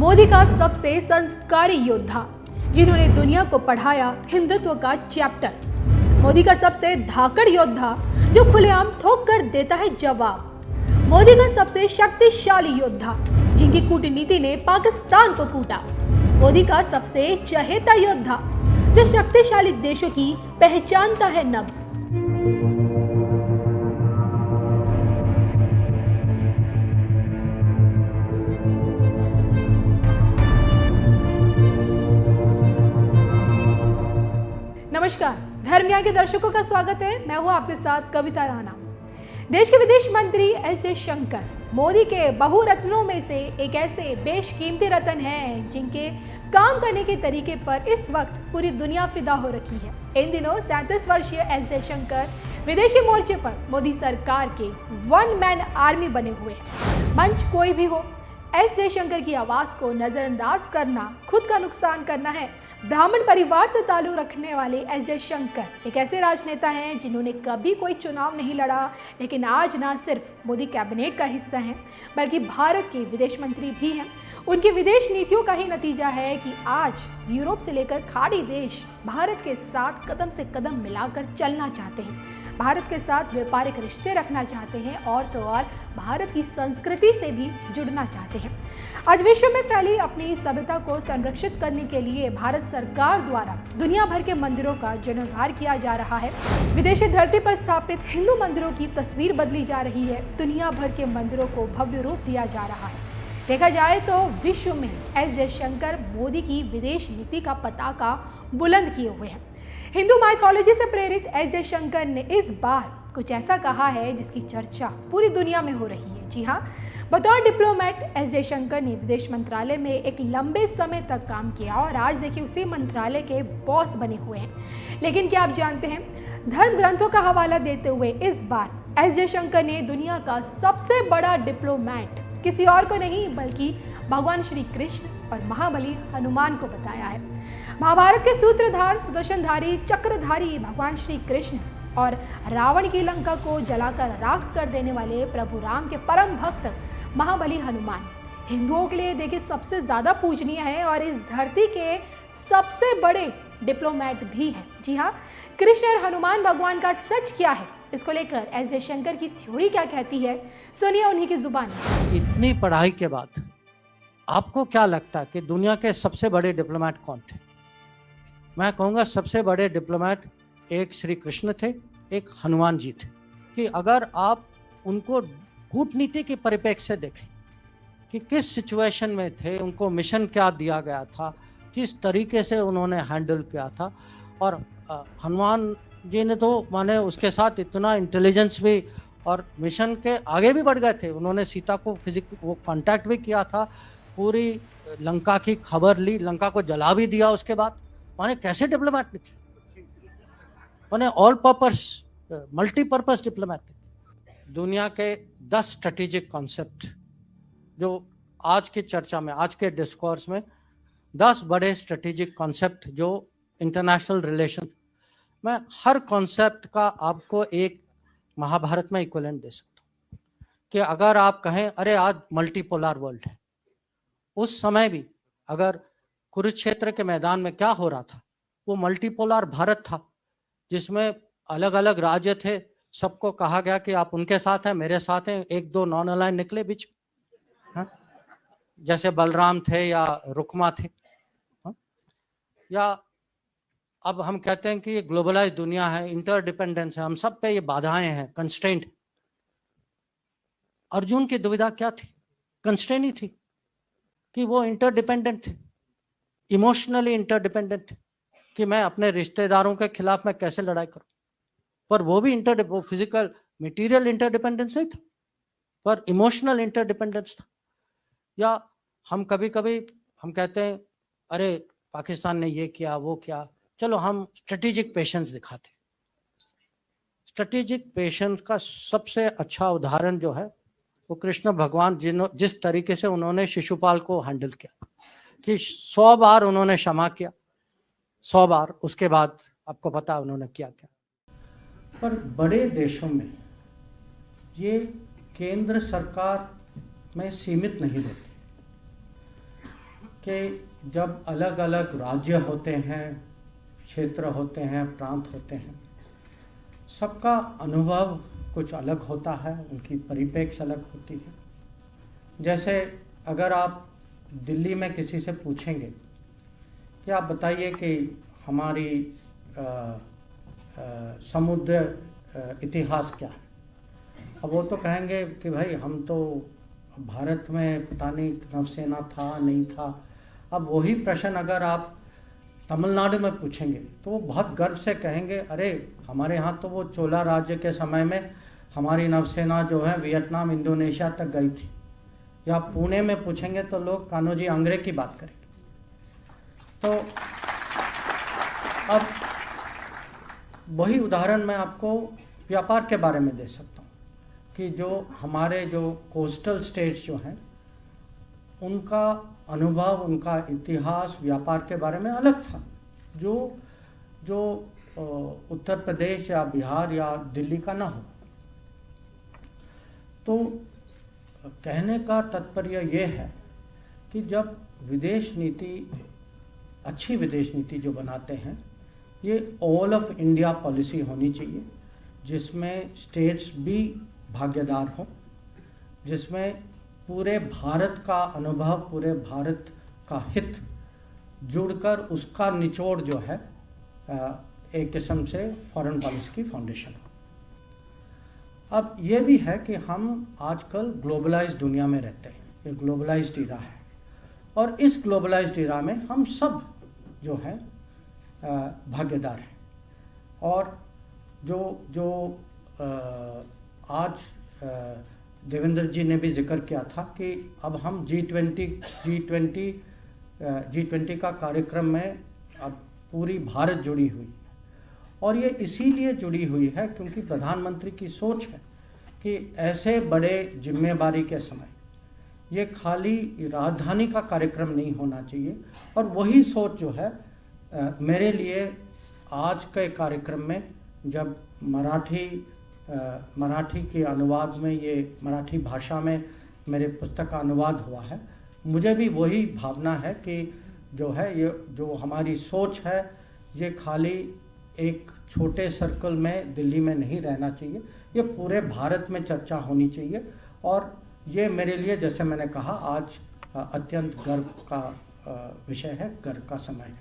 मोदी का सबसे संस्कारी योद्धा, जिन्होंने दुनिया को पढ़ाया हिंदुत्व का चैप्टर। मोदी का सबसे धाकड़ योद्धा, जो खुलेआम ठोक कर देता है जवाब। मोदी का सबसे शक्तिशाली योद्धा, जिनकी कूटनीति ने पाकिस्तान को कूटा। मोदी का सबसे चहेता योद्धा, जो शक्तिशाली देशों की पहचानता है नब्ज। नमस्कार, धर्म न्याय के दर्शकों का स्वागत है। मैं हूं आपके साथ कविता राणा। देश के विदेश मंत्री एस जयशंकर मोदी के बहुरत्नों में से एक ऐसे बेशकीमती रत्न हैं, जिनके काम करने के तरीके पर इस वक्त पूरी दुनिया फिदा हो रखी है। इन दिनों 37 वर्षीय एस जयशंकर विदेशी मोर्चे पर मोदी सरकार के वन मैन आर्मी बने हुए हैं। मंच कोई भी हो, एस जयशंकर की आवाज को नजरअंदाज करना खुद का नुकसान करना है। ब्राह्मण परिवार से ताल्लुक रखने वाले एस जयशंकर एक ऐसे राजनेता हैं जिन्होंने कभी कोई चुनाव नहीं लड़ा, लेकिन आज ना सिर्फ मोदी कैबिनेट का हिस्सा हैं, बल्कि भारत के विदेश मंत्री भी हैं। उनकी विदेश नीतियों का ही नतीजा है कि आज यूरोप से लेकर खाड़ी देश भारत के साथ कदम से कदम मिलाकर चलना चाहते हैं, भारत के साथ व्यापारिक रिश्ते रखना चाहते हैं और तो और भारत की संस्कृति से भी जुड़ना चाहते हैं। आज विश्व में फैली अपनी सभ्यता को संरक्षित करने के लिए भारत सरकार द्वारा दुनिया भर के मंदिरों का जीर्णोद्धार किया जा रहा है। विदेशी धरती पर स्थापित हिंदू मंदिरों की तस्वीर बदली जा रही है। दुनिया भर के मंदिरों को भव्य रूप दिया जा रहा है। देखा जाए तो विश्व में एस जयशंकर मोदी की विदेश नीति का पताका बुलंद किए हुए हैं। हिंदू माइथोलॉजी से प्रेरित एस जयशंकर ने इस बार कुछ ऐसा कहा है जिसकी चर्चा पूरी दुनिया में हो रही है। जी हाँ, बतौर डिप्लोमेट एस जयशंकर ने विदेश मंत्रालय में एक लंबे समय तक काम किया और आज देखिए उसी मंत्रालय के बॉस बने हुए हैं। लेकिन क्या आप जानते हैं, धर्म ग्रंथों का हवाला देते हुए इस बार एस जयशंकर ने दुनिया का सबसे बड़ा डिप्लोमेट किसी और को नहीं बल्कि भगवान श्री कृष्ण और महाबली हनुमान को बताया है। महाभारत के सूत्रधार, सुदर्शनधारी, चक्रधारी भगवान श्री कृष्ण और रावण की लंका को जलाकर राख कर देने वाले प्रभु राम के परम भक्त महाबली हनुमान हिंदुओं के लिए देखिए सबसे ज्यादा पूजनीय है और इस धरती के सबसे बड़े डिप्लोमेट भी हैं। जी हाँ, कृष्ण और हनुमान भगवान का सच क्या है, इसको लेकर एस जयशंकर की थ्योरी क्या कहती है, सुनिए उन्हीं की जुबान। इतनी पढ़ाई के बाद आपको क्या लगता है कि दुनिया के सबसे बड़े डिप्लोमेट कौन थे? मैं कहूँगा सबसे बड़े डिप्लोमेट एक श्री कृष्ण थे, एक हनुमान जी थे। कि अगर आप उनको कूटनीति के परिप्रेक्ष्य से देखें कि किस सिचुएशन में थे, उनको मिशन क्या दिया गया था, किस तरीके से उन्होंने हैंडल किया था। और हनुमान जी ने तो माने उसके साथ इतना इंटेलिजेंस भी और मिशन के आगे भी बढ़ गए थे। उन्होंने सीता को वो कांटेक्ट भी किया था, पूरी लंका की खबर ली, लंका को जला भी दिया उसके बाद। माने कैसे डिप्लोमेट निकले, माने ऑल पर्पस मल्टीपर्पस डिप्लोमेट। दुनिया के 10 स्ट्रेटेजिक कॉन्सेप्ट जो आज की चर्चा में, आज के डिस्कोर्स में 10 बड़े स्ट्रेटेजिक कॉन्सेप्ट जो इंटरनेशनल रिलेशन, मैं हर कॉन्सेप्ट का आपको एक महाभारत में इक्विवेलेंट दे सकता हूँ। कि अगर आप कहें अरे आज मल्टीपोलर वर्ल्ड है, उस समय भी अगर कुरुक्षेत्र के मैदान में क्या हो रहा था, वो मल्टीपोलर भारत था जिसमें अलग अलग राज्य थे। सबको कहा गया कि आप उनके साथ हैं, मेरे साथ हैं। एक दो नॉन अलाइन निकले बीच में, जैसे बलराम थे या रुक्मा थे। या अब हम कहते हैं कि ये ग्लोबलाइज दुनिया है, इंटरडिपेंडेंस है, हम सब पे ये बाधाएं हैं, कंस्ट्रेंट। अर्जुन की दुविधा क्या थी? कंस्ट्रेंट ही थी कि वो इंटरडिपेंडेंट थे, इमोशनली इंटरडिपेंडेंट थे कि मैं अपने रिश्तेदारों के खिलाफ मैं कैसे लड़ाई करूं। पर वो भी वो फिजिकल मटेरियल इंटरडिपेंडेंस नहीं था, पर इमोशनल इंटरडिपेंडेंस था। या हम कभी कभी हम कहते हैं अरे पाकिस्तान ने ये किया वो किया, चलो हम स्ट्रेटेजिक पेशेंस दिखाते। स्ट्रेटेजिक पेशेंस का सबसे अच्छा उदाहरण जो है वो कृष्ण भगवान जिस तरीके से उन्होंने शिशुपाल को हैंडल किया कि 100 बार उन्होंने क्षमा किया, 100 बार। उसके बाद आपको पता उन्होंने क्या किया। पर बड़े देशों में ये केंद्र सरकार में सीमित नहीं रहती। कि जब अलग अलग राज्य होते हैं, क्षेत्र होते हैं, प्रांत होते हैं, सबका अनुभव कुछ अलग होता है, उनकी परिप्रेक्ष्य अलग होती है। जैसे अगर आप दिल्ली में किसी से पूछेंगे कि आप बताइए कि हमारी समुद्र इतिहास क्या है, अब वो तो कहेंगे कि भाई हम तो भारत में पता नहीं नौसेना था नहीं था। अब वही प्रश्न अगर आप तमिलनाडु में पूछेंगे तो वो बहुत गर्व से कहेंगे, अरे हमारे यहाँ तो वो चोला राज्य के समय में हमारी नौसेना जो है वियतनाम इंडोनेशिया तक गई थी। या पुणे में पूछेंगे तो लोग कान्होजी आंग्रे की बात करेंगे। तो अब वही उदाहरण मैं आपको व्यापार के बारे में दे सकता हूँ कि जो हमारे जो कोस्टल स्टेट्स जो हैं उनका अनुभव, उनका इतिहास व्यापार के बारे में अलग था, जो उत्तर प्रदेश या बिहार या दिल्ली का ना हो। तो कहने का तात्पर्य ये है कि जब विदेश नीति, अच्छी विदेश नीति जो बनाते हैं, ये ऑल ऑफ इंडिया पॉलिसी होनी चाहिए, जिसमें स्टेट्स भी भागीदार हों, जिसमें पूरे भारत का अनुभव, पूरे भारत का हित जुड़कर उसका निचोड़ जो है एक किस्म से फॉरेन पॉलिसी की फाउंडेशन हो। अब ये भी है कि हम आजकल ग्लोबलाइज्ड दुनिया में रहते हैं, ये ग्लोबलाइज्ड इरा है, और इस ग्लोबलाइज्ड इरा में हम सब जो हैं भागीदार हैं। और जो आज देवेंद्र जी ने भी जिक्र किया था कि अब हम G20 का कार्यक्रम में अब पूरी भारत जुड़ी हुई है, और ये इसीलिए जुड़ी हुई है क्योंकि प्रधानमंत्री की सोच है कि ऐसे बड़े जिम्मेवारी के समय ये खाली राजधानी का कार्यक्रम नहीं होना चाहिए। और वही सोच जो है मेरे लिए आज के कार्यक्रम में जब मराठी के अनुवाद में, ये मराठी भाषा में मेरे पुस्तक का अनुवाद हुआ है, मुझे भी वही भावना है कि जो है ये जो हमारी सोच है ये खाली एक छोटे सर्कल में दिल्ली में नहीं रहना चाहिए, ये पूरे भारत में चर्चा होनी चाहिए। और ये मेरे लिए, जैसे मैंने कहा, आज अत्यंत गर्व का विषय है, गर्व का समय है।